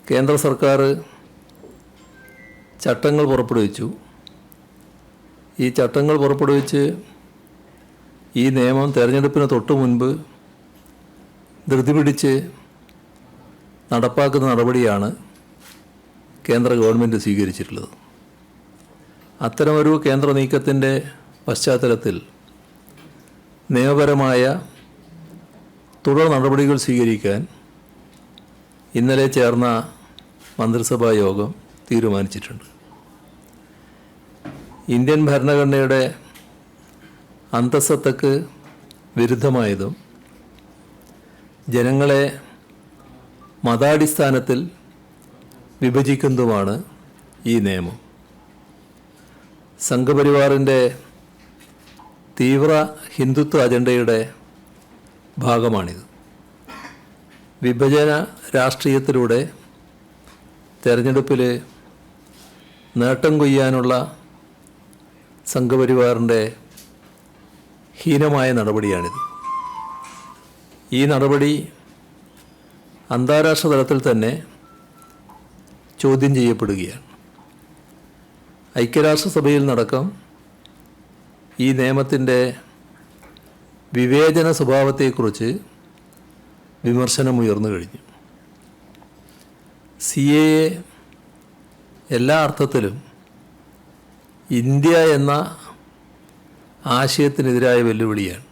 കേന്ദ്ര സർക്കാർ ചട്ടങ്ങൾ പുറപ്പെടുവിച്ചു. ഈ ചട്ടങ്ങൾ പുറപ്പെടുവിച്ച് ഈ നിയമം തെരഞ്ഞെടുപ്പിന് തൊട്ട് മുൻപ് ധൃതി പിടിച്ച് നടപ്പാക്കുന്ന നടപടിയാണ് കേന്ദ്ര ഗവൺമെൻറ് സ്വീകരിച്ചിട്ടുള്ളത്. അത്തരമൊരു കേന്ദ്ര നീക്കത്തിൻ്റെ പശ്ചാത്തലത്തിൽ നിയമപരമായ തുടർ നടപടികൾ സ്വീകരിക്കാൻ ഇന്നലെ ചേർന്ന മന്ത്രിസഭാ യോഗം തീരുമാനിച്ചിട്ടുണ്ട്. ഇന്ത്യൻ ഭരണഘടനയുടെ അന്തസ്സത്തക്ക് വിരുദ്ധമായതും ജനങ്ങളെ മതാടിസ്ഥാനത്തിൽ വിഭജിക്കുന്നതുമാണ് ഈ നിയമം. സംഘപരിവാറിൻ്റെ തീവ്ര ഹിന്ദുത്വ അജണ്ടയുടെ ഭാഗമാണിത്. വിഭജന രാഷ്ട്രീയത്തിലൂടെ തെരഞ്ഞെടുപ്പിൽ നേട്ടം കൊയ്യാനുള്ള സംഘപരിവാറിൻ്റെ ഹീനമായ നടപടിയാണിത്. ഈ നടപടി അന്താരാഷ്ട്ര തലത്തിൽ തന്നെ ചോദ്യം ചെയ്യപ്പെടുകയാണ്. ഐക്യരാഷ്ട്രസഭയിൽ നടക്കം ഈ നിയമത്തിൻ്റെ വിവേചന സ്വഭാവത്തെക്കുറിച്ച് വിമർശനമുയർന്നു കഴിഞ്ഞു. CAA എല്ലാ അർത്ഥത്തിലും ഇന്ത്യ എന്ന ആശയത്തിനെതിരായ വെല്ലുവിളിയാണ്.